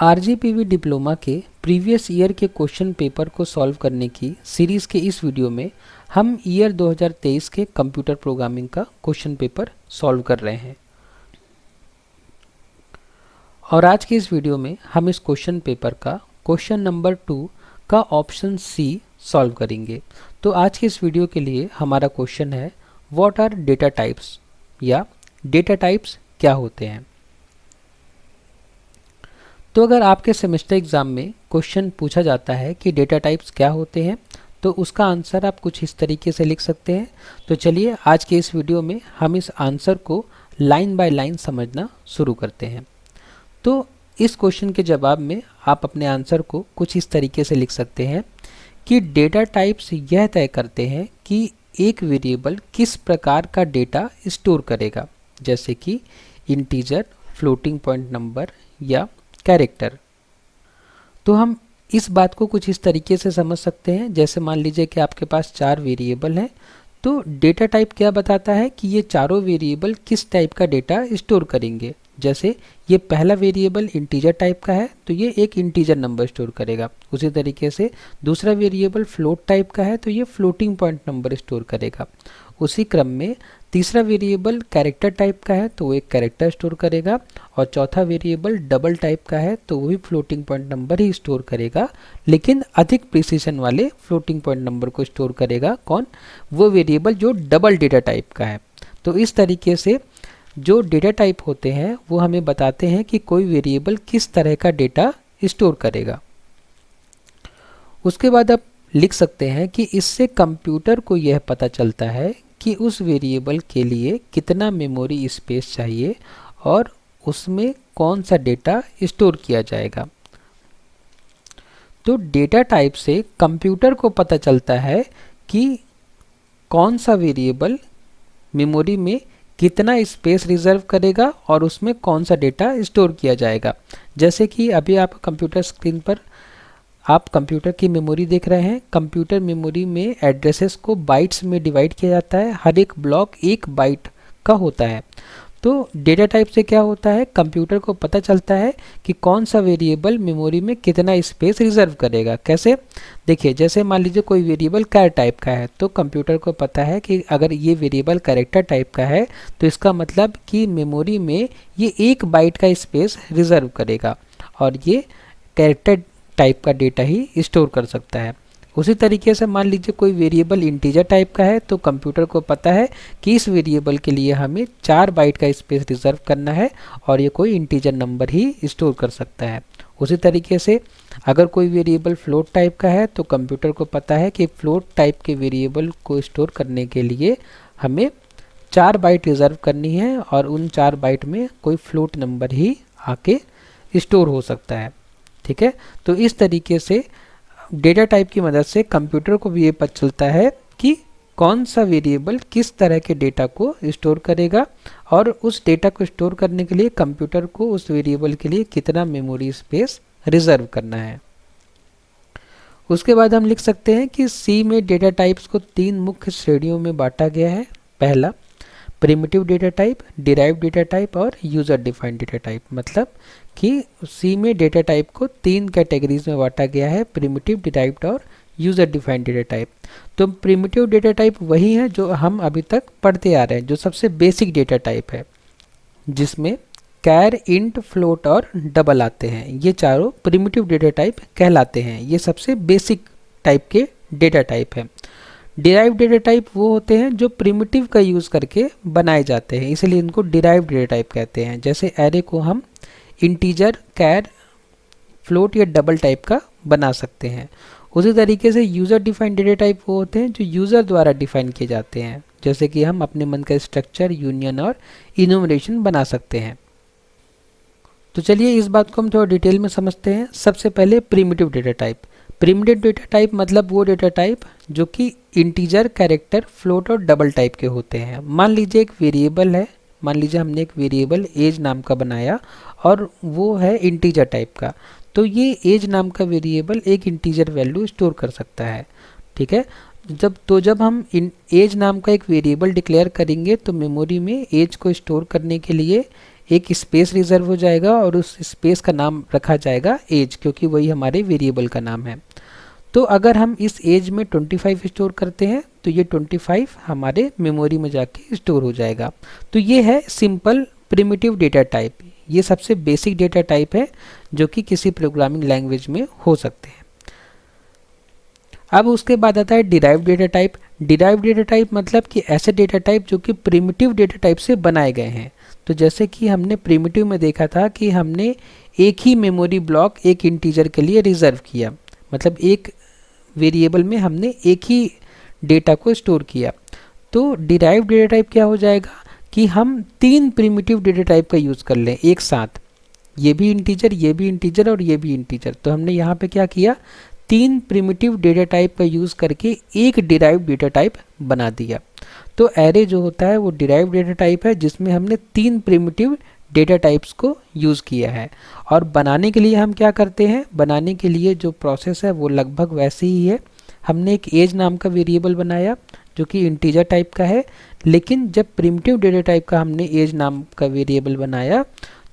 RGPV diploma के previous year के question paper को सॉल्व करने की सीरीज़ के इस वीडियो में हम ईयर 2023 के कंप्यूटर प्रोग्रामिंग का क्वेश्चन पेपर सॉल्व कर रहे हैं। और आज के इस वीडियो में हम इस क्वेश्चन पेपर का क्वेश्चन नंबर 2 का ऑप्शन सी सॉल्व करेंगे। तो आज के इस वीडियो के लिए हमारा क्वेश्चन है, व्हाट आर डेटा टाइप्स, या डेटा टाइप्स क्या होते हैं। तो अगर आपके सेमेस्टर एग्ज़ाम में क्वेश्चन पूछा जाता है कि डेटा टाइप्स क्या होते हैं, तो उसका आंसर आप कुछ इस तरीके से लिख सकते हैं। तो चलिए आज के इस वीडियो में हम इस आंसर को लाइन बाय लाइन समझना शुरू करते हैं। तो इस क्वेश्चन के जवाब में आप अपने आंसर को कुछ इस तरीके से लिख सकते हैं कि डेटा टाइप्स यह तय करते हैं कि एक वेरिएबल किस प्रकार का डेटा स्टोर करेगा, जैसे कि इंटीजर, फ्लोटिंग पॉइंट नंबर या कैरेक्टर। तो हम इस बात को कुछ इस तरीके से समझ सकते हैं, जैसे मान लीजिए कि आपके पास 4 वेरिएबल हैं। तो डेटा टाइप क्या बताता है कि ये चारों वेरिएबल किस टाइप का डेटा स्टोर करेंगे। जैसे ये पहला वेरिएबल इंटीजर टाइप का है तो ये एक इंटीजर नंबर स्टोर करेगा। उसी तरीके से दूसरा वेरिएबल फ्लोट टाइप का है तो ये फ्लोटिंग पॉइंट नंबर स्टोर करेगा। उसी क्रम में तीसरा वेरिएबल कैरेक्टर टाइप का है तो वो एक कैरेक्टर स्टोर करेगा, और चौथा वेरिएबल डबल टाइप का है तो वो भी फ्लोटिंग पॉइंट नंबर ही स्टोर करेगा, लेकिन अधिक प्रिसीजन वाले फ्लोटिंग पॉइंट नंबर को स्टोर करेगा। कौन? वो वेरिएबल जो डबल डेटा टाइप का है। तो इस तरीके से जो डेटा टाइप होते हैं वो हमें बताते हैं कि कोई वेरिएबल किस तरह का डेटा स्टोर करेगा। उसके बाद आप लिख सकते हैं कि इससे कंप्यूटर को यह पता चलता है कि उस वेरिएबल के लिए कितना मेमोरी स्पेस चाहिए और उसमें कौन सा डेटा स्टोर किया जाएगा। तो डेटा टाइप से कंप्यूटर को पता चलता है कि कौन सा वेरिएबल मेमोरी में कितना स्पेस रिजर्व करेगा और उसमें कौन सा डेटा स्टोर किया जाएगा। जैसे कि अभी आप कंप्यूटर स्क्रीन पर आप कंप्यूटर की मेमोरी देख रहे हैं। कंप्यूटर मेमोरी में एड्रेसेस को बाइट्स में डिवाइड किया जाता है, हर एक ब्लॉक 1 बाइट का होता है। तो डेटा टाइप से क्या होता है, कंप्यूटर को पता चलता है कि कौन सा वेरिएबल मेमोरी में कितना स्पेस रिजर्व करेगा। कैसे? देखिए, जैसे मान लीजिए कोई वेरिएबल कैर टाइप का है तो कंप्यूटर को पता है कि अगर ये वेरिएबल कैरेक्टर टाइप का है तो इसका मतलब कि मेमोरी में ये 1 बाइट का स्पेस रिजर्व करेगा और ये कैरेक्टर टाइप का डेटा ही स्टोर कर सकता है। उसी तरीके से मान लीजिए कोई वेरिएबल इंटीजर टाइप का है तो कंप्यूटर को पता है कि इस वेरिएबल के लिए हमें 4 बाइट का स्पेस रिजर्व करना है और ये कोई इंटीजर नंबर ही स्टोर कर सकता है। उसी तरीके से अगर कोई वेरिएबल फ्लोट टाइप का है तो कंप्यूटर को पता है कि फ्लोट टाइप के वेरिएबल को स्टोर करने के लिए हमें 4 बाइट रिजर्व करनी है और उन 4 बाइट में कोई फ्लोट नंबर ही आके स्टोर हो सकता है। ठीक है, तो इस तरीके से डेटा टाइप की मदद से कंप्यूटर को भी ये पता चलता है कि कौन सा वेरिएबल किस तरह के डेटा को स्टोर करेगा और उस डेटा को स्टोर करने के लिए कंप्यूटर को उस वेरिएबल के लिए कितना मेमोरी स्पेस रिजर्व करना है। उसके बाद हम लिख सकते हैं कि सी में डेटा टाइप्स को 3 मुख्य श्रेणियों में बांटा गया है। पहला, primitive data type, derived data type और यूज़र डिफाइंड डेटा टाइप। मतलब कि सी में डेटा टाइप को 3 कैटेगरीज में बांटा गया है, प्रिमिटिव, डिराइव्ड और यूज़र डिफाइंड डेटा टाइप। तो प्रिमिटिव डेटा टाइप वही है जो हम अभी तक पढ़ते आ रहे हैं, जो सबसे बेसिक डेटा टाइप है, जिसमें कैर, इंट, फ्लोट और डबल आते हैं। ये चारों प्रिमिटिव डेटा टाइप कहलाते हैं। ये सबसे बेसिक टाइप के डेटा टाइप हैं। डिराइव्ड डेटा टाइप वो होते हैं जो प्रिमिटिव का यूज़ करके बनाए जाते हैं, इसलिए इनको डिराइव्ड डेटा टाइप कहते हैं। जैसे एरे को हम इंटीजर, कैर, फ्लोट या डबल टाइप का बना सकते हैं। उसी तरीके से यूज़र डिफाइंड डेटा टाइप वो होते हैं जो यूज़र द्वारा डिफाइन किए जाते हैं, जैसे कि हम अपने मन का स्ट्रक्चर, यूनियन और इन्यूमरेशन बना सकते हैं। तो चलिए इस बात को हम थोड़ा डिटेल में समझते हैं। सबसे पहले primitive data type. Primitive data type मतलब वो डेटा टाइप जो कि इंटीजर, कैरेक्टर, फ्लोट और डबल टाइप के होते हैं। मान लीजिए एक वेरिएबल है, मान लीजिए हमने एक वेरिएबल एज नाम का बनाया और वो है इंटीजर टाइप का, तो ये एज नाम का वेरिएबल एक इंटीजर वैल्यू स्टोर कर सकता है। ठीक है, जब हम एज नाम का एक वेरिएबल डिक्लेयर करेंगे तो मेमोरी में एज को स्टोर करने के लिए एक स्पेस रिजर्व हो जाएगा और उस स्पेस का नाम रखा जाएगा एज, क्योंकि वही हमारे वेरिएबल का नाम है। तो अगर हम इस एज में 25 स्टोर करते हैं तो ये 25 हमारे मेमोरी में जाके स्टोर हो जाएगा। तो ये है सिंपल प्रिमिटिव डेटा टाइप। ये सबसे बेसिक डेटा टाइप है जो कि किसी प्रोग्रामिंग लैंग्वेज में हो सकते हैं। अब उसके बाद आता है derived data type. Derived data type मतलब कि ऐसे डेटा टाइप जो कि प्रिमिटिव डेटा टाइप से बनाए गए हैं। तो जैसे कि हमने प्रिमिटिव में देखा था कि हमने एक ही मेमोरी ब्लॉक एक इंटीजर के लिए रिजर्व किया, मतलब एक वेरिएबल में हमने एक ही डेटा को स्टोर किया। तो डिराइव्ड डेटा टाइप क्या हो जाएगा कि हम 3 प्रिमिटिव डेटा टाइप का यूज़ कर लें एक साथ, ये भी इंटीजर, ये भी इंटीजर और ये भी इंटीजर। तो हमने यहाँ पे क्या किया, 3 प्रिमिटिव डेटा टाइप का यूज़ करके एक डिराइव्ड डेटा टाइप बना दिया। तो एरे जो होता है वो डिराइव्ड डेटा टाइप है जिसमें हमने 3 प्रिमिटिव डेटा टाइप्स को यूज़ किया है। और बनाने के लिए हम क्या करते हैं, बनाने के लिए जो प्रोसेस है वो लगभग वैसे ही है। हमने एक एज नाम का वेरिएबल बनाया जो कि इंटीजर टाइप का है, लेकिन जब प्रिमिटिव डेटा टाइप का हमने एज नाम का वेरिएबल बनाया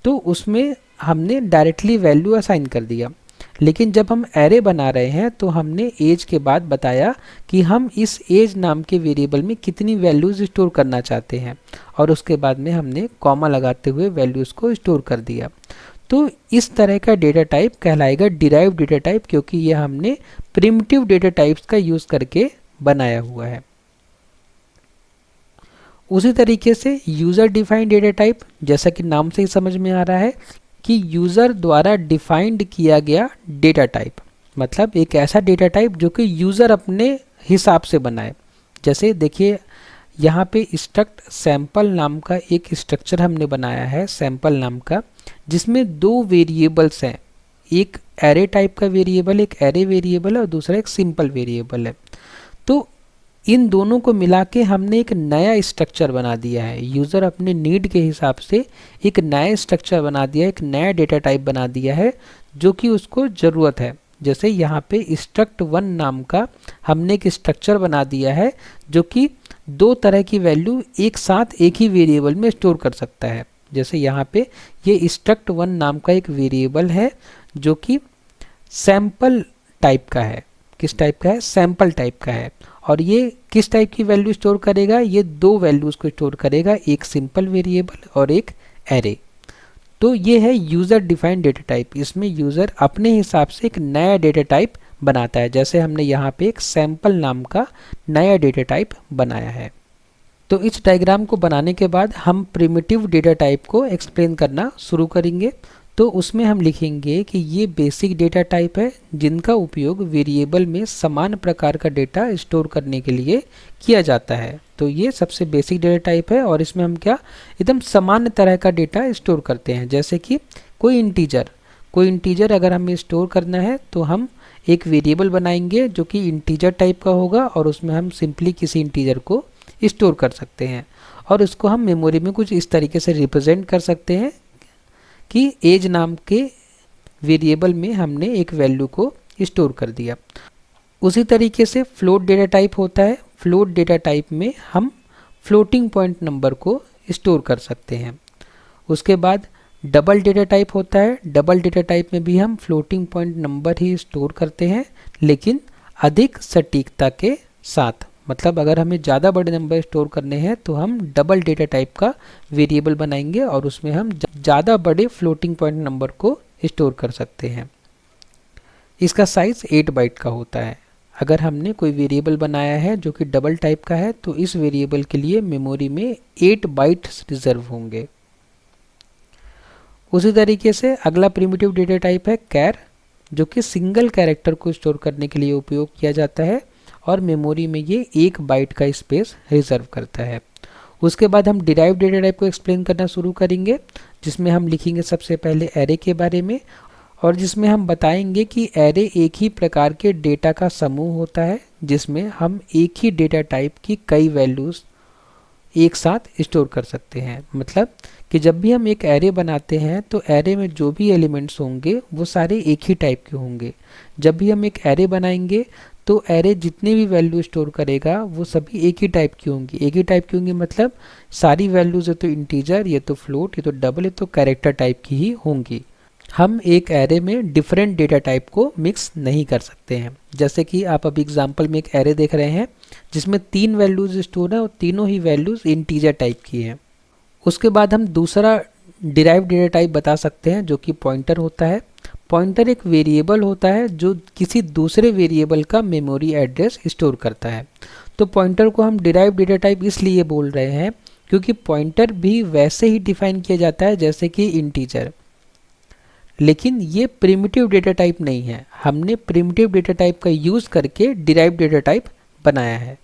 तो उसमें हमने डायरेक्टली वैल्यू असाइन कर दिया। लेकिन जब हम एरे बना रहे हैं तो हमने एज के बाद बताया कि हम इस एज नाम के वेरिएबल में कितनी वैल्यूज़ स्टोर करना चाहते हैं, और उसके बाद में हमने कॉमा लगाते हुए वैल्यूज़ को स्टोर कर दिया। तो इस तरह का डेटा टाइप कहलाएगा डिराइव्ड डेटा टाइप, क्योंकि ये हमने प्रिमिटिव डेटा टाइप्स का यूज़ करके बनाया हुआ है। उसी तरीके से यूज़र डिफाइंड डेटा टाइप, जैसा कि नाम से ही समझ में आ रहा है कि यूज़र द्वारा डिफाइंड किया गया डेटा टाइप, मतलब एक ऐसा डेटा टाइप जो कि यूज़र अपने हिसाब से बनाए। जैसे देखिए यहाँ पे स्ट्रक्ट सैम्पल नाम का एक स्ट्रक्चर हमने बनाया है, सैम्पल नाम का, जिसमें 2 वेरिएबल्स हैं, एक एरे टाइप का वेरिएबल, एक एरे वेरिएबल है और दूसरा एक सिंपल वेरिएबल है। तो इन दोनों को मिला के हमने एक नया स्ट्रक्चर बना दिया है। यूज़र अपने नीड के हिसाब से एक नया स्ट्रक्चर बना दिया, एक नया डेटा टाइप बना दिया है जो कि उसको ज़रूरत है। जैसे यहाँ पे struct1 नाम का हमने एक स्ट्रक्चर बना दिया है जो कि 2 तरह की वैल्यू एक साथ एक ही वेरिएबल में स्टोर कर सकता है। जैसे यहाँ पे ये struct1 नाम का एक वेरिएबल है जो कि सैम्पल टाइप का है। किस टाइप का है, सैम्पल टाइप का है। और ये किस टाइप की वैल्यू स्टोर करेगा, ये 2 वैल्यूज़ को स्टोर करेगा, एक सिंपल वेरिएबल और एक एरे। तो ये है यूज़र डिफाइंड डेटा टाइप। इसमें यूज़र अपने हिसाब से एक नया डेटा टाइप बनाता है, जैसे हमने यहाँ पे एक सैम्पल नाम का नया डेटा टाइप बनाया है। तो इस डायग्राम को बनाने के बाद हम प्रिमिटिव डेटा टाइप को एक्सप्लेन करना शुरू करेंगे। तो उसमें हम लिखेंगे कि ये बेसिक डेटा टाइप है जिनका उपयोग वेरिएबल में समान प्रकार का डेटा स्टोर करने के लिए किया जाता है। तो ये सबसे बेसिक डेटा टाइप है और इसमें हम क्या एकदम सामान्य तरह का डेटा स्टोर करते हैं। जैसे कि कोई इंटीजर अगर हमें स्टोर करना है तो हम एक वेरिएबल बनाएंगे जो कि इंटीजर टाइप का होगा और उसमें हम सिंपली किसी इंटीजर को स्टोर कर सकते हैं और उसको हम मेमोरी में कुछ इस तरीके से रिप्रेजेंट कर सकते हैं कि एज नाम के वेरिएबल में हमने एक वैल्यू को स्टोर कर दिया। उसी तरीके से फ्लोट डेटा टाइप होता है। फ्लोट डेटा टाइप में हम फ्लोटिंग पॉइंट नंबर को स्टोर कर सकते हैं। उसके बाद डबल डेटा टाइप होता है। डबल डेटा टाइप में भी हम फ्लोटिंग पॉइंट नंबर ही स्टोर करते हैं, लेकिन अधिक सटीकता के साथ। मतलब अगर हमें ज़्यादा बड़े नंबर स्टोर करने हैं तो हम डबल डेटा टाइप का वेरिएबल बनाएंगे और उसमें हम ज़्यादा बड़े फ्लोटिंग पॉइंट नंबर को स्टोर कर सकते हैं। इसका साइज़ 8 बाइट का होता है। अगर हमने कोई वेरिएबल बनाया है जो कि डबल टाइप का है तो इस वेरिएबल के लिए मेमोरी में 8 बाइट्स रिजर्व होंगे। उसी तरीके से अगला प्रिमिटिव डेटा टाइप है कैर, जो कि सिंगल कैरेक्टर को स्टोर करने के लिए उपयोग किया जाता है और मेमोरी में ये 1 बाइट का स्पेस रिजर्व करता है। उसके बाद हम डिराइव्ड डेटा टाइप को एक्सप्लेन करना शुरू करेंगे, जिसमें हम लिखेंगे सबसे पहले एरे के बारे में और जिसमें हम बताएंगे कि एरे एक ही प्रकार के डेटा का समूह होता है जिसमें हम एक ही डेटा टाइप की कई वैल्यूज़ एक साथ स्टोर कर सकते हैं। मतलब कि जब भी हम एक एरे बनाते हैं तो एरे में जो भी एलिमेंट्स होंगे वो सारे एक ही टाइप के होंगे। जब भी हम एक एरे बनाएंगे तो एरे जितने भी वैल्यू स्टोर करेगा वो सभी एक ही टाइप की होंगी। एक ही टाइप की होंगी मतलब सारी वैल्यूज या तो इंटीजर, या तो फ्लोट, या तो डबल, या तो कैरेक्टर टाइप की ही होंगी। हम एक एरे में डिफरेंट डेटा टाइप को मिक्स नहीं कर सकते हैं। जैसे कि आप अभी एग्जांपल में एक एरे देख रहे हैं जिसमें 3 वैल्यूज स्टोर है और तीनों ही वैल्यूज इंटीजर टाइप की हैं। उसके बाद हम दूसरा डिराइव्ड डेटा टाइप बता सकते हैं जो कि पॉइंटर होता है। पॉइंटर एक वेरिएबल होता है जो किसी दूसरे वेरिएबल का मेमोरी एड्रेस स्टोर करता है। तो पॉइंटर को हम डिराइव्ड डेटा टाइप इसलिए बोल रहे हैं क्योंकि पॉइंटर भी वैसे ही डिफाइन किया जाता है जैसे कि इंटीजर, लेकिन ये प्रिमिटिव डेटा टाइप नहीं है। हमने प्रिमिटिव डेटा टाइप का यूज़ करके डिराइव्ड डेटा टाइप बनाया है।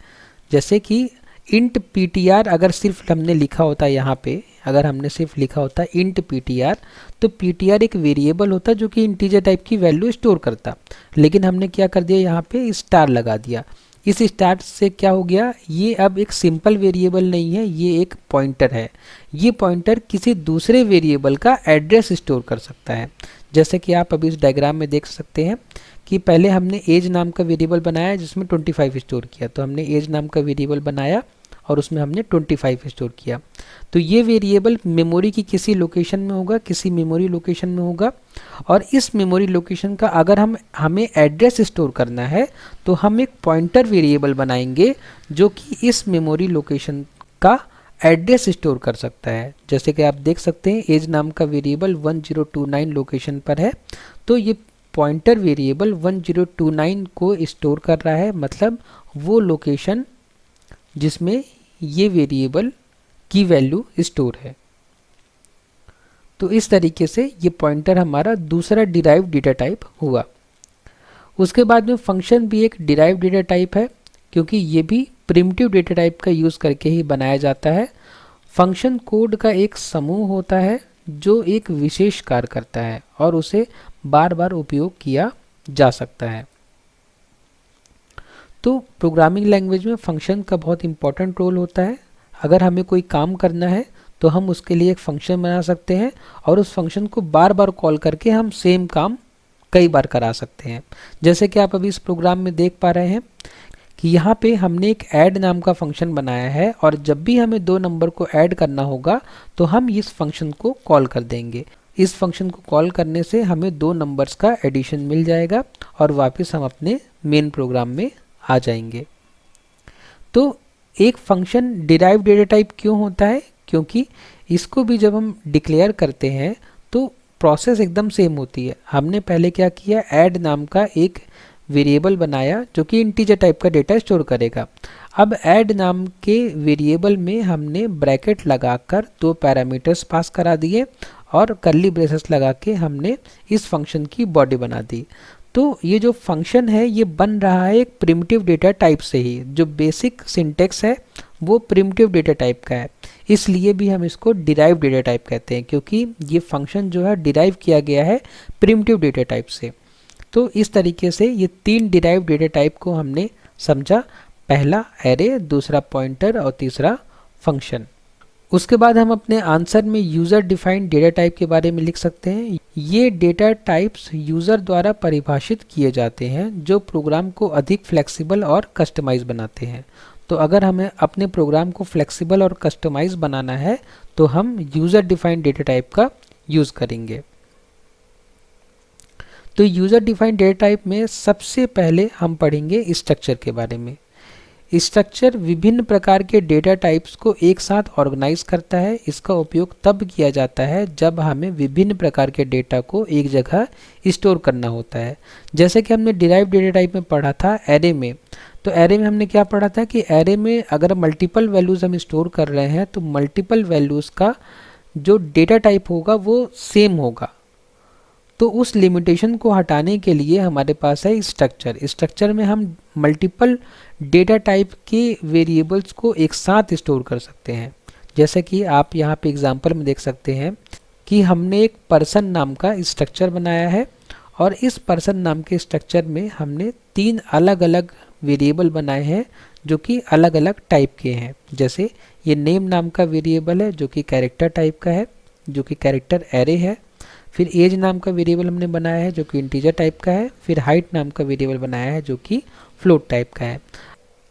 जैसे कि इंट ptr अगर सिर्फ हमने लिखा होता यहाँ पे, अगर हमने सिर्फ लिखा होता इंट ptr, तो ptr एक वेरिएबल होता जो कि इंटीजर टाइप की वैल्यू स्टोर करता, लेकिन हमने क्या कर दिया यहाँ पे स्टार लगा दिया। इस स्टार से क्या हो गया, ये अब एक सिंपल वेरिएबल नहीं है, ये एक पॉइंटर है। ये पॉइंटर किसी दूसरे वेरिएबल का एड्रेस स्टोर कर सकता है। जैसे कि आप अभी इस डायग्राम में देख सकते हैं कि पहले हमने एज नाम का वेरिएबल बनाया जिसमें 25 स्टोर किया। तो हमने एज नाम का वेरिएबल बनाया और उसमें हमने 25 स्टोर किया। तो ये वेरिएबल मेमोरी की किसी लोकेशन में होगा, किसी मेमोरी लोकेशन में होगा, और इस मेमोरी लोकेशन का अगर हमें एड्रेस स्टोर करना है तो हम एक पॉइंटर वेरिएबल बनाएंगे जो कि इस मेमोरी लोकेशन का एड्रेस स्टोर कर सकता है। जैसे कि आप देख सकते हैं एज नाम का वेरिएबल 1029 लोकेशन पर है, तो ये पॉइंटर वेरिएबल 1029 को स्टोर कर रहा है, मतलब वो लोकेशन जिसमें ये वेरिएबल की वैल्यू स्टोर है। तो इस तरीके से ये पॉइंटर हमारा दूसरा डिराइव्ड डेटा टाइप हुआ। उसके बाद में फंक्शन भी एक डिराइव्ड डेटा टाइप है क्योंकि ये भी प्रिमिटिव डेटा टाइप का यूज़ करके ही बनाया जाता है। फंक्शन कोड का एक समूह होता है जो एक विशेष कार्य करता है और उसे बार बार उपयोग किया जा सकता है। तो प्रोग्रामिंग लैंग्वेज में फंक्शन का बहुत इंपॉर्टेंट रोल होता है। अगर हमें कोई काम करना है तो हम उसके लिए एक फंक्शन बना सकते हैं और उस फंक्शन को बार बार कॉल करके हम सेम काम कई बार करा सकते हैं। जैसे कि आप अभी इस प्रोग्राम में देख पा रहे हैं कि यहाँ पे हमने एक ऐड नाम का फंक्शन बनाया है और जब भी हमें 2 नंबर को ऐड करना होगा तो हम इस फंक्शन को कॉल कर देंगे। इस फंक्शन को कॉल करने से हमें 2 नंबर्स का एडिशन मिल जाएगा और वापस हम अपने मेन प्रोग्राम में आ जाएंगे। तो एक फंक्शन डिराइव्ड डेटा टाइप क्यों होता है, क्योंकि इसको भी जब हम डिक्लेयर करते हैं तो प्रोसेस एकदम सेम होती है। हमने पहले क्या किया, ऐड नाम का एक वेरिएबल बनाया जो कि इंटीजर टाइप का डेटा स्टोर करेगा। अब ऐड नाम के वेरिएबल में हमने ब्रैकेट लगाकर 2 पैरामीटर्स पास करा दिए और कर्ली ब्रेसेस लगा के हमने इस फंक्शन की बॉडी बना दी। तो ये जो फंक्शन है ये बन रहा है एक प्रिमिटिव डेटा टाइप से ही। जो बेसिक सिंटेक्स है वो प्रिमिटिव डेटा टाइप का है, इसलिए भी हम इसको डिराइव डेटा टाइप कहते हैं क्योंकि ये फंक्शन जो है डिराइव किया गया है प्रिमिटिव डेटा टाइप से। तो इस तरीके से ये 3 डिराइव डेटा टाइप को हमने समझा, पहला एरे, दूसरा पॉइंटर और तीसरा फंक्शन। उसके बाद हम अपने आंसर में यूज़र डिफाइंड डेटा टाइप के बारे में लिख सकते हैं। ये डेटा टाइप्स यूज़र द्वारा परिभाषित किए जाते हैं जो प्रोग्राम को अधिक फ्लेक्सिबल और कस्टमाइज बनाते हैं। तो अगर हमें अपने प्रोग्राम को फ्लेक्सिबल और कस्टमाइज बनाना है तो हम यूज़र डिफाइंड डेटा टाइप का यूज़ करेंगे। तो यूज़र डिफाइंड डेटा टाइप में सबसे पहले हम पढ़ेंगे स्ट्रक्चर के बारे में। स्ट्रक्चर विभिन्न प्रकार के डेटा टाइप्स को एक साथ ऑर्गेनाइज करता है। इसका उपयोग तब किया जाता है जब हमें विभिन्न प्रकार के डेटा को एक जगह स्टोर करना होता है। जैसे कि हमने डिराइव्ड डेटा टाइप में पढ़ा था एरे में, तो एरे में हमने क्या पढ़ा था कि एरे में अगर मल्टीपल वैल्यूज़ हम स्टोर कर रहे हैं तो मल्टीपल वैल्यूज़ का जो डेटा टाइप होगा वो सेम होगा। तो उस लिमिटेशन को हटाने के लिए हमारे पास है स्ट्रक्चर। स्ट्रक्चर में हम मल्टीपल डेटा टाइप के वेरिएबल्स को एक साथ स्टोर कर सकते हैं। जैसे कि आप यहाँ पे एग्जांपल में देख सकते हैं कि हमने एक पर्सन नाम का स्ट्रक्चर बनाया है और इस पर्सन नाम के स्ट्रक्चर में हमने 3 अलग अलग वेरिएबल बनाए हैं जो कि अलग अलग टाइप के हैं। जैसे ये नेम नाम का वेरिएबल है जो कि कैरेक्टर टाइप का है, जो कि कैरेक्टर एरे है। फिर एज नाम का वेरिएबल हमने बनाया है जो कि इंटीजर टाइप का है। फिर हाइट नाम का वेरिएबल बनाया है जो कि फ्लोट टाइप का है।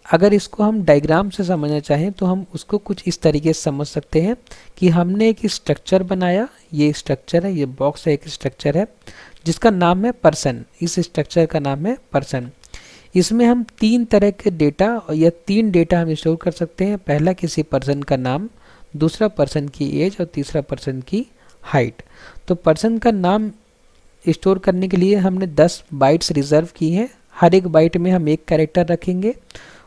अगर इसको हम डायग्राम से समझना चाहें तो हम उसको कुछ इस तरीके से समझ सकते हैं कि हमने एक स्ट्रक्चर बनाया, ये स्ट्रक्चर है, ये बॉक्स है, एक स्ट्रक्चर है जिसका नाम है पर्सन। इस स्ट्रक्चर का नाम है पर्सन। इसमें हम 3 तरह के डेटा या 3 डेटा हम स्टोर कर सकते हैं। पहला किसी पर्सन का नाम, दूसरा पर्सन की एज और तीसरा पर्सन की हाइट। तो पर्सन का नाम स्टोर करने के लिए हमने 10 बाइट्स रिजर्व की हैं। हर एक बाइट में हम एक कैरेक्टर रखेंगे।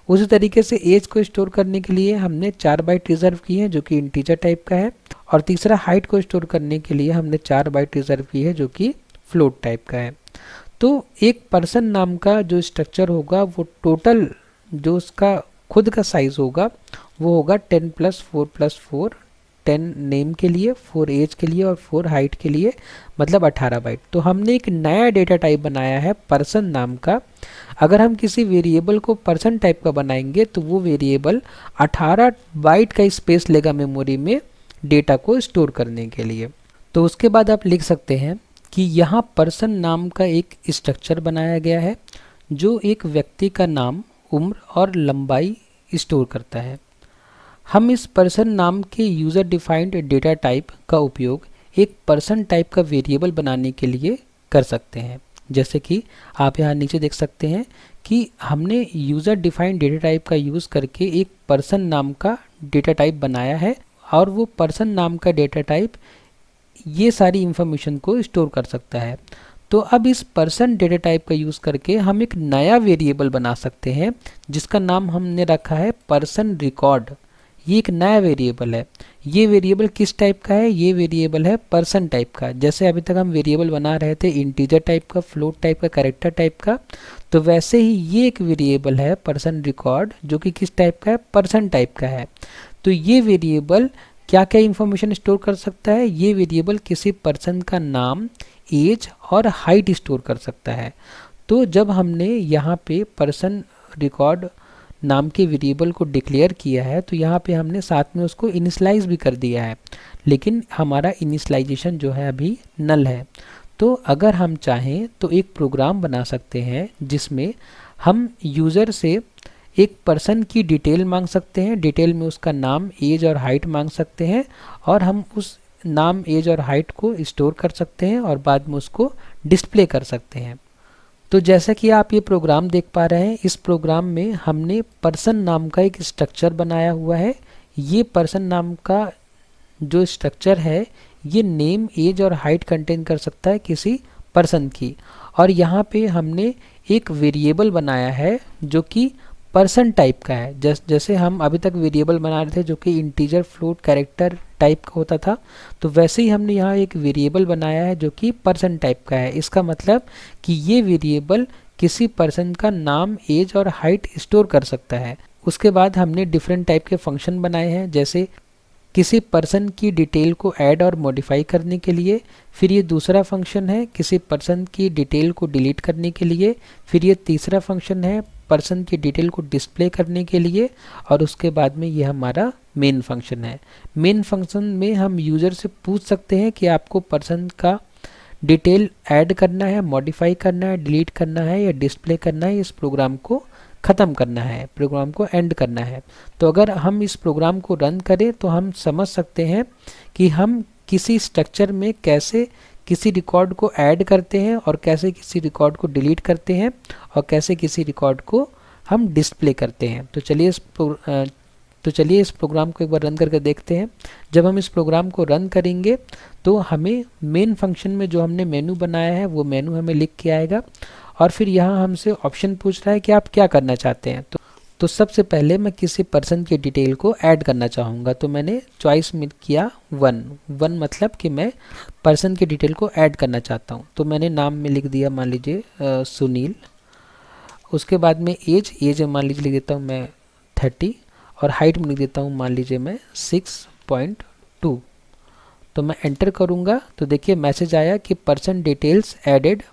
उसी तरीके से एज को स्टोर करने के लिए हमने 4 बाइट रिजर्व की है जो कि इंटीजर टाइप का है, और तीसरा हाइट को स्टोर करने के लिए हमने 4 बाइट रिजर्व की है जो कि फ्लोट टाइप का है। तो एक पर्सन नाम का जो स्ट्रक्चर होगा वो टोटल जो उसका खुद का साइज होगा वो होगा 10 + 4 + 4, 10 नेम के लिए, 4 एज के लिए और 4 हाइट के लिए, मतलब 18 बाइट। तो हमने एक नया डेटा टाइप बनाया है पर्सन नाम का। अगर हम किसी वेरिएबल को पर्सन टाइप का बनाएंगे तो वो वेरिएबल 18 बाइट का स्पेस लेगा मेमोरी में डेटा को स्टोर करने के लिए। तो उसके बाद आप लिख सकते हैं कि यहाँ पर्सन नाम का एक स्ट्रक्चर बनाया गया है जो एक व्यक्ति का नाम, उम्र और लंबाई स्टोर करता है। हम इस पर्सन नाम के यूज़र डिफाइंड डेटा टाइप का उपयोग एक पर्सन टाइप का वेरिएबल बनाने के लिए कर सकते हैं। जैसे कि आप यहाँ नीचे देख सकते हैं कि हमने यूज़र डिफाइंड डेटा टाइप का यूज़ करके एक पर्सन नाम का डेटा टाइप बनाया है, और वो पर्सन नाम का डेटा टाइप ये सारी इंफॉर्मेशन को स्टोर कर सकता है। तो अब इस पर्सन डेटा टाइप का यूज़ करके हम एक नया वेरिएबल बना सकते हैं जिसका नाम हमने रखा है पर्सन रिकॉर्ड। ये एक नया वेरिएबल है। ये वेरिएबल किस टाइप का है? ये वेरिएबल है पर्सन टाइप का। जैसे अभी तक हम वेरिएबल बना रहे थे इंटीजर टाइप का, फ्लोट टाइप का, कैरेक्टर टाइप का, तो वैसे ही ये एक वेरिएबल है पर्सन रिकॉर्ड जो कि किस टाइप का है? पर्सन टाइप का है। तो ये वेरिएबल क्या क्या इंफॉर्मेशन स्टोर कर सकता है? ये वेरिएबल किसी पर्सन का नाम, एज और हाइट स्टोर कर सकता है। तो जब हमने यहाँ पे पर्सन रिकॉर्ड नाम के वेरिएबल को डिक्लेयर किया है तो यहाँ पे हमने साथ में उसको इनिशियलाइज भी कर दिया है, लेकिन हमारा इनिशियलाइजेशन जो है अभी नल है। तो अगर हम चाहें तो एक प्रोग्राम बना सकते हैं जिसमें हम यूज़र से एक पर्सन की डिटेल मांग सकते हैं। डिटेल में उसका नाम, एज और हाइट मांग सकते हैं, और हम उस नाम, एज और हाइट को स्टोर कर सकते हैं और बाद में उसको डिस्प्ले कर सकते हैं। तो जैसा कि आप ये प्रोग्राम देख पा रहे हैं, इस प्रोग्राम में हमने पर्सन नाम का एक स्ट्रक्चर बनाया हुआ है। ये पर्सन नाम का जो स्ट्रक्चर है ये नेम, एज और हाइट कंटेन कर सकता है किसी पर्सन की। और यहाँ पे हमने एक वेरिएबल बनाया है जो कि पर्सन टाइप का है। जैसे हम अभी तक वेरिएबल बना रहे थे जो कि इंटीजर, फ्लोट, कैरेक्टर टाइप का होता था, तो वैसे ही हमने यहाँ एक वेरिएबल बनाया है जो कि पर्सन टाइप का है। इसका मतलब कि ये वेरिएबल किसी पर्सन का नाम, एज और हाइट स्टोर कर सकता है। उसके बाद हमने डिफरेंट टाइप के फंक्शन बनाए हैं, जैसे किसी पर्सन की डिटेल को ऐड और मॉडिफाई करने के लिए, फिर ये दूसरा फंक्शन है किसी पर्सन की डिटेल को डिलीट करने के लिए, फिर ये तीसरा फंक्शन है पर्सन की डिटेल को डिस्प्ले करने के लिए, और उसके बाद में ये हमारा मेन फंक्शन है। मेन फंक्शन में हम यूज़र से पूछ सकते हैं कि आपको पर्सन का डिटेल ऐड करना है, मॉडिफाई करना है, डिलीट करना है या डिस्प्ले करना है, इस प्रोग्राम को ख़त्म करना है, प्रोग्राम को एंड करना है। तो अगर हम इस प्रोग्राम को रन करें तो हम समझ सकते हैं कि हम किसी स्ट्रक्चर में कैसे किसी रिकॉर्ड को ऐड करते हैं और कैसे किसी रिकॉर्ड को डिलीट करते हैं और कैसे किसी रिकॉर्ड को हम डिस्प्ले करते हैं। तो चलिए इस प्रोग्राम को एक बार रन करके देखते हैं। जब हम इस प्रोग्राम को रन करेंगे तो हमें मेन फंक्शन में जो हमने मेनू बनाया है वो मेनू हमें लिख के आएगा, और फिर यहाँ हमसे ऑप्शन पूछ रहा है कि आप क्या करना चाहते हैं। तो सबसे पहले मैं किसी पर्सन की डिटेल को ऐड करना चाहूँगा, तो मैंने चॉइस में किया 1 मतलब कि मैं पर्सन की डिटेल को ऐड करना चाहता हूँ। तो मैंने नाम में लिख दिया मान लीजिए सुनील। उसके बाद में एज मान लीजिए लिख देता हूँ मैं 30, और हाइट में लिख देता हूँ मान लीजिए मैं 6.2। तो मैं एंटर करूँगा तो देखिए मैसेज आया कि person details added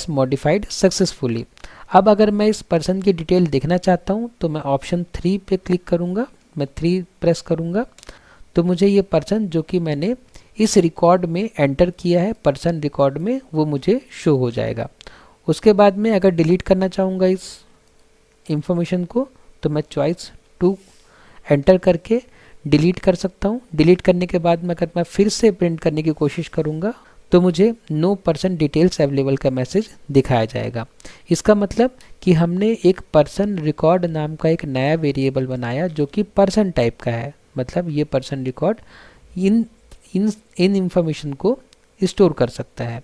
/modified successfully. अब अगर मैं इस पर्सन की डिटेल देखना चाहता हूँ तो मैं ऑप्शन 3 पे क्लिक करूँगा, मैं 3 प्रेस करूँगा तो मुझे ये पर्सन जो कि मैंने इस रिकॉर्ड में एंटर किया है पर्सन रिकॉर्ड में वो मुझे शो हो जाएगा। उसके बाद में अगर डिलीट करना चाहूँगा इस इंफॉर्मेशन को तो मैं चॉइस 2 एंटर करके डिलीट कर सकता हूँ। डिलीट करने के बाद में अगर मैं फिर से प्रिंट करने की कोशिश करूँगा तो मुझे नो पर्सन डिटेल्स अवेलेबल का मैसेज दिखाया जाएगा। इसका मतलब कि हमने एक पर्सन रिकॉर्ड नाम का एक नया वेरिएबल बनाया जो कि पर्सन टाइप का है। मतलब ये पर्सन रिकॉर्ड इन इंफॉर्मेशन को स्टोर कर सकता है।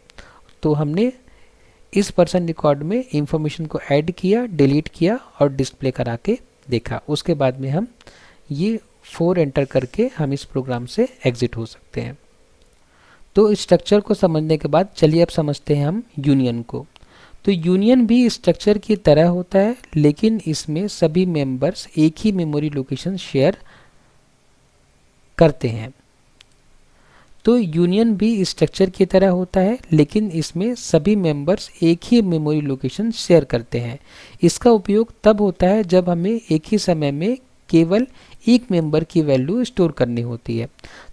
तो हमने इस पर्सन रिकॉर्ड में इंफॉर्मेशन को ऐड किया, डिलीट किया और डिस्प्ले करा के देखा। उसके बाद में हम ये 4 एंटर करके हम इस प्रोग्राम से एग्जिट हो सकते हैं। तो स्ट्रक्चर को समझने के बाद चलिए अब समझते हैं हम यूनियन को। तो यूनियन भी स्ट्रक्चर की तरह होता है, लेकिन इसमें सभी मेंबर्स एक ही मेमोरी लोकेशन शेयर करते हैं। तो यूनियन भी स्ट्रक्चर की तरह होता है, लेकिन इसमें सभी मेंबर्स एक ही मेमोरी लोकेशन शेयर करते हैं। इसका उपयोग तब होता है जब हमें एक ही समय में केवल एक मेंबर की वैल्यू स्टोर करनी होती है।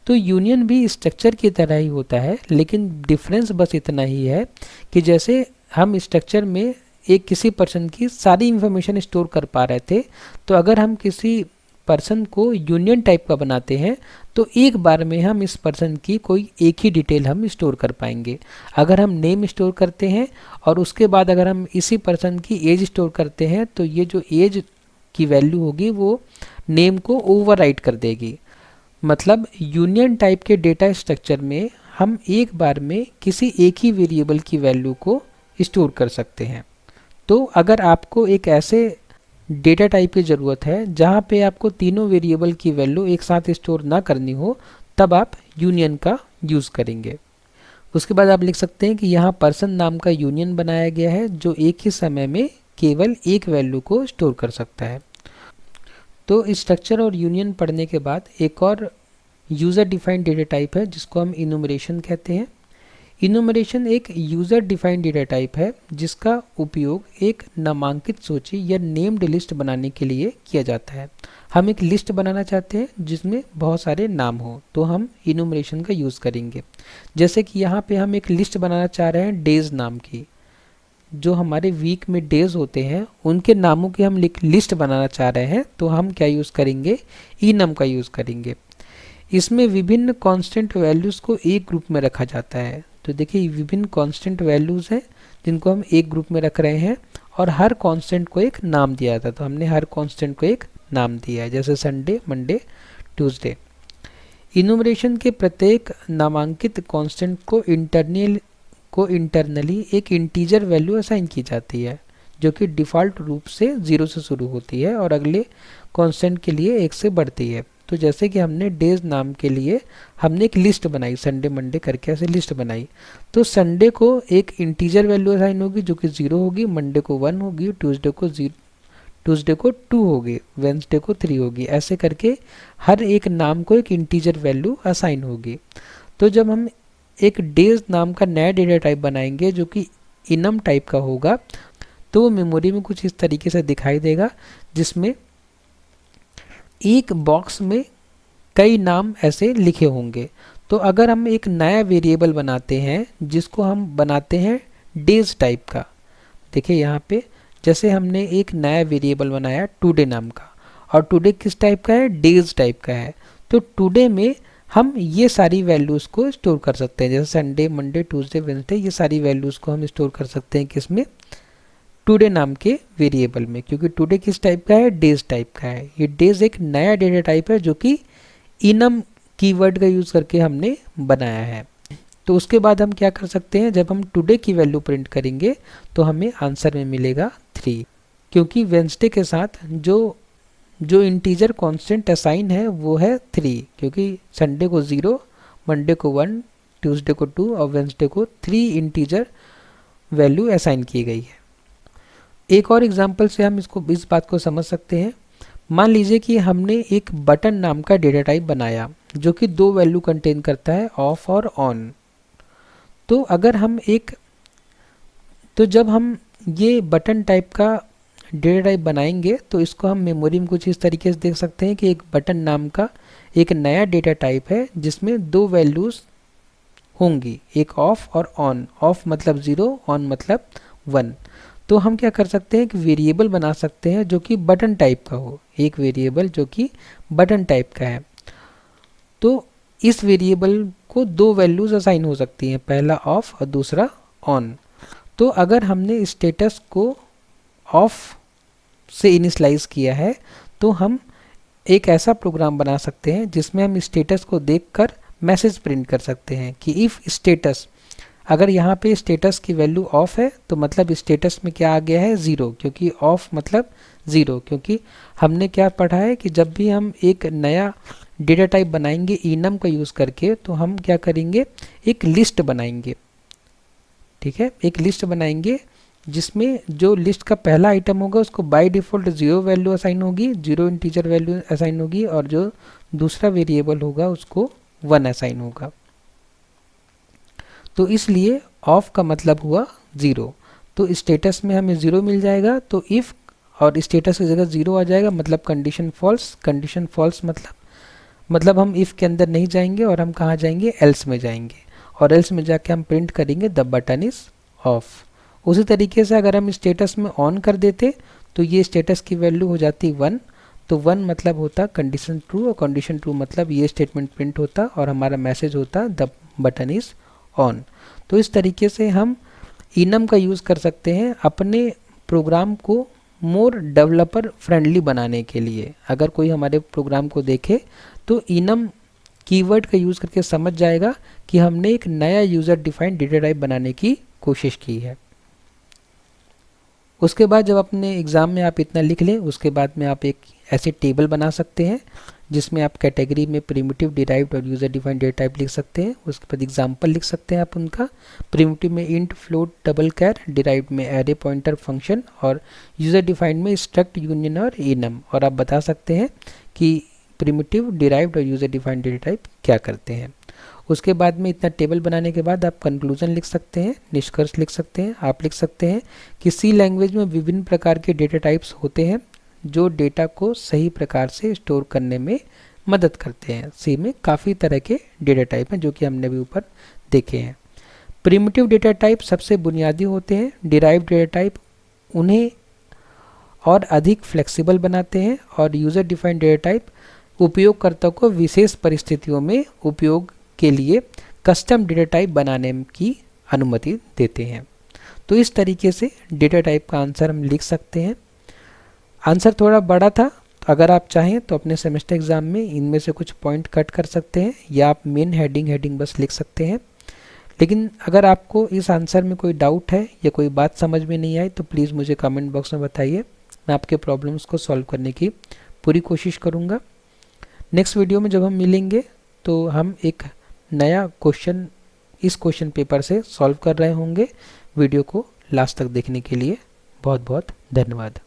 तो यूनियन भी स्ट्रक्चर की तरह ही होता है, लेकिन डिफरेंस बस इतना ही है कि जैसे हम स्ट्रक्चर में एक किसी पर्सन की सारी इंफॉर्मेशन स्टोर कर पा रहे थे, तो अगर हम किसी पर्सन को यूनियन टाइप का बनाते हैं तो एक बार में हम इस पर्सन की कोई एक ही डिटेल हम स्टोर कर पाएंगे। अगर हम नेम स्टोर करते हैं और उसके बाद अगर हम इसी पर्सन की एज स्टोर करते हैं तो ये जो एज की वैल्यू होगी वो नेम को ओवरराइट कर देगी। मतलब यूनियन टाइप के डेटा स्ट्रक्चर में हम एक बार में किसी एक ही वेरिएबल की वैल्यू को स्टोर कर सकते हैं। तो अगर आपको एक ऐसे डेटा टाइप की ज़रूरत है जहाँ पे आपको तीनों वेरिएबल की वैल्यू एक साथ स्टोर ना करनी हो, तब आप यूनियन का यूज़ करेंगे। उसके बाद आप लिख सकते हैं कि यहाँ पर्सन नाम का यूनियन बनाया गया है जो एक ही समय में केवल एक वैल्यू को स्टोर कर सकता है। तो स्ट्रक्चर और यूनियन पढ़ने के बाद एक और यूज़र डिफाइंड डेटा टाइप है जिसको हम इनुमरेशन कहते हैं। इनुमरेशन एक यूज़र डिफाइंड डेटा टाइप है जिसका उपयोग एक नामांकित सूची या नेम्ड लिस्ट बनाने के लिए किया जाता है। हम एक लिस्ट बनाना चाहते हैं जिसमें बहुत सारे नाम हो, तो हम इनुमरेशन का यूज़ करेंगे। जैसे कि यहाँ पे हम एक लिस्ट बनाना चाह रहे हैं डेज नाम की, जो हमारे वीक में डेज होते हैं उनके नामों की हम लिस्ट बनाना चाह रहे हैं, तो हम क्या यूज़ करेंगे, इनम का यूज़ करेंगे। इसमें विभिन्न कांस्टेंट वैल्यूज़ को एक ग्रुप में रखा जाता है। तो देखिए विभिन्न कांस्टेंट वैल्यूज़ हैं जिनको हम एक ग्रुप में रख रहे हैं और हर कांस्टेंट को एक नाम दिया था। तो हमने हर कांस्टेंट को एक नाम दिया है, जैसे संडे, मंडे, ट्यूसडे। इनुमरेशन के प्रत्येक नामांकित कांस्टेंट को इंटरनली एक इंटीजर वैल्यू असाइन की जाती है जो कि डिफ़ॉल्ट रूप से 0 से शुरू होती है और अगले कांस्टेंट के लिए 1 से बढ़ती है। तो जैसे कि हमने डेज नाम के लिए हमने एक लिस्ट बनाई, संडे मंडे करके ऐसे लिस्ट बनाई, तो संडे को एक इंटीजर वैल्यू असाइन होगी जो कि 0 होगी, मंडे को 1 होगी, ट्यूसडे को 2 होगी, वेंसडे को 3 होगी। ऐसे करके हर एक नाम को एक इंटीजर वैल्यू असाइन होगी। तो जब हम एक डेज नाम का नया डेटा टाइप बनाएंगे जो कि इनम टाइप का होगा, तो वो मेमोरी में कुछ इस तरीके से दिखाई देगा जिसमें एक बॉक्स में कई नाम ऐसे लिखे होंगे। तो अगर हम एक नया वेरिएबल बनाते हैं जिसको हम बनाते हैं डेज टाइप का, देखिए यहाँ पे जैसे हमने एक नया वेरिएबल बनाया टुडे नाम का, और टुडे किस टाइप का है, डेज टाइप का है। तो टुडे में हम ये सारी वैल्यूज़ को स्टोर कर सकते हैं, जैसे संडे, मंडे, ट्यूसडे, वेडनेसडे, ये सारी वैल्यूज़ को हम स्टोर कर सकते हैं किसमें, टुडे नाम के वेरिएबल में। क्योंकि टुडे किस टाइप का है, डेज टाइप का है। ये डेज एक नया डेटा टाइप है जो कि इनम कीवर्ड का यूज़ करके हमने बनाया है। तो उसके बाद हम क्या कर सकते हैं, जब हम टुडे की वैल्यू प्रिंट करेंगे तो हमें आंसर में मिलेगा 3, क्योंकि वेडनेसडे के साथ जो इंटीजर कांस्टेंट असाइन है वो है 3, क्योंकि संडे को 0, मंडे को 1, ट्यूसडे को 2 और वेडनेसडे को 3 इंटीजर वैल्यू असाइन की गई है। एक और एग्जांपल से हम इस बात को समझ सकते हैं। मान लीजिए कि हमने एक बटन नाम का डेटा टाइप बनाया जो कि 2 वैल्यू कंटेन करता है, ऑफ और ऑन। तो अगर हम जब हम ये बटन टाइप का डेटा टाइप बनाएंगे तो इसको हम मेमोरी में कुछ इस तरीके से देख सकते हैं कि एक बटन नाम का एक नया डेटा टाइप है जिसमें 2 वैल्यूज़ होंगी, एक ऑफ और ऑन। ऑफ मतलब 0, ऑन मतलब 1। तो हम क्या कर सकते हैं, एक वेरिएबल बना सकते हैं जो कि बटन टाइप का हो, एक वेरिएबल जो कि बटन टाइप का है। तो इस वेरिएबल को दो वैल्यूज असाइन हो सकती हैं, पहला ऑफ और दूसरा ऑन। तो अगर हमने स्टेटस को ऑफ से इनिशलाइज किया है तो हम एक ऐसा प्रोग्राम बना सकते हैं जिसमें हम स्टेटस को देखकर मैसेज प्रिंट कर सकते हैं कि इफ़ स्टेटस, अगर यहाँ पे स्टेटस की वैल्यू ऑफ है तो मतलब स्टेटस में क्या आ गया है, 0, क्योंकि ऑफ मतलब 0, क्योंकि हमने क्या पढ़ा है कि जब भी हम एक नया डेटा टाइप बनाएंगे enum का यूज़ करके तो हम क्या करेंगे, एक लिस्ट बनाएंगे। ठीक है, एक लिस्ट बनाएंगे जिसमें जो लिस्ट का पहला आइटम होगा उसको बाय डिफ़ॉल्ट 0 वैल्यू असाइन होगी, 0 इंटीजर वैल्यू असाइन होगी, और जो दूसरा वेरिएबल होगा उसको 1 असाइन होगा। तो इसलिए ऑफ का मतलब हुआ 0, तो स्टेटस में हमें 0 मिल जाएगा। तो इफ़ और स्टेटस की जगह 0 आ जाएगा, मतलब कंडीशन फॉल्स। कंडीशन फॉल्स मतलब हम इफ़ के अंदर नहीं जाएंगे और हम कहाँ जाएंगे, एल्स में जाएंगे, और एल्स में जाके हम प्रिंट करेंगे द बटन इज़ ऑफ। उसी तरीके से अगर हम स्टेटस में ऑन कर देते तो ये स्टेटस की वैल्यू हो जाती 1, तो 1 मतलब होता कंडीशन ट्रू, और कंडीशन ट्रू मतलब ये स्टेटमेंट प्रिंट होता और हमारा मैसेज होता द बटन इज़ ऑन। तो इस तरीके से हम enum का यूज़ कर सकते हैं अपने प्रोग्राम को मोर डेवलपर फ्रेंडली बनाने के लिए। अगर कोई हमारे प्रोग्राम को देखे तो enum कीवर्ड का यूज़ करके समझ जाएगा कि हमने एक नया यूज़र डिफाइंड डेटा टाइप बनाने की कोशिश की है। उसके बाद जब अपने एग्ज़ाम में आप इतना लिख लें, उसके बाद में आप एक ऐसे टेबल बना सकते हैं जिसमें आप कैटेगरी में प्रिमिटिव, डिराइव्ड और यूज़र डिफाइंड डेटा टाइप लिख सकते हैं। उसके बाद एग्जांपल लिख सकते हैं आप उनका। प्रिमिटिव में इंट, फ्लोट, डबल कैर, डिराइव्ड में एरे, पॉइंटर, फंक्शन, और यूज़र डिफाइंड में स्ट्रक्ट, यूनियन और enum। और आप बता सकते हैं कि प्रिमिटिव, डिराइव्ड और यूज़र डिफाइंड डेटा टाइप क्या करते हैं। उसके बाद में इतना टेबल बनाने के बाद आप कंक्लूजन लिख सकते हैं, निष्कर्ष लिख सकते हैं। आप लिख सकते हैं कि सी लैंग्वेज में विभिन्न प्रकार के डेटा टाइप्स होते हैं जो डेटा को सही प्रकार से स्टोर करने में मदद करते हैं। सी में काफ़ी तरह के डेटा टाइप हैं जो कि हमने भी ऊपर देखे हैं। प्रिमिटिव डेटा टाइप सबसे बुनियादी होते हैं। डिराइव्ड डेटा टाइप उन्हें और अधिक फ्लेक्सिबल बनाते हैं, और यूज़र डिफाइंड डेटा टाइप उपयोगकर्ता को विशेष परिस्थितियों में उपयोग के लिए कस्टम डेटा टाइप बनाने की अनुमति देते हैं। तो इस तरीके से डेटा टाइप का आंसर हम लिख सकते हैं। आंसर थोड़ा बड़ा था, अगर आप चाहें तो अपने सेमेस्टर एग्ज़ाम में इनमें से कुछ पॉइंट कट कर सकते हैं, या आप मेन हेडिंग बस लिख सकते हैं। लेकिन अगर आपको इस आंसर में कोई डाउट है या कोई बात समझ में नहीं आई तो प्लीज़ मुझे कमेंट बॉक्स में बताइए, मैं आपके प्रॉब्लम्स को सॉल्व करने की पूरी कोशिश करूँगा। नेक्स्ट वीडियो में जब हम मिलेंगे तो हम एक नया क्वेश्चन इस क्वेश्चन पेपर से सॉल्व कर रहे होंगे। वीडियो को लास्ट तक देखने के लिए बहुत बहुत धन्यवाद।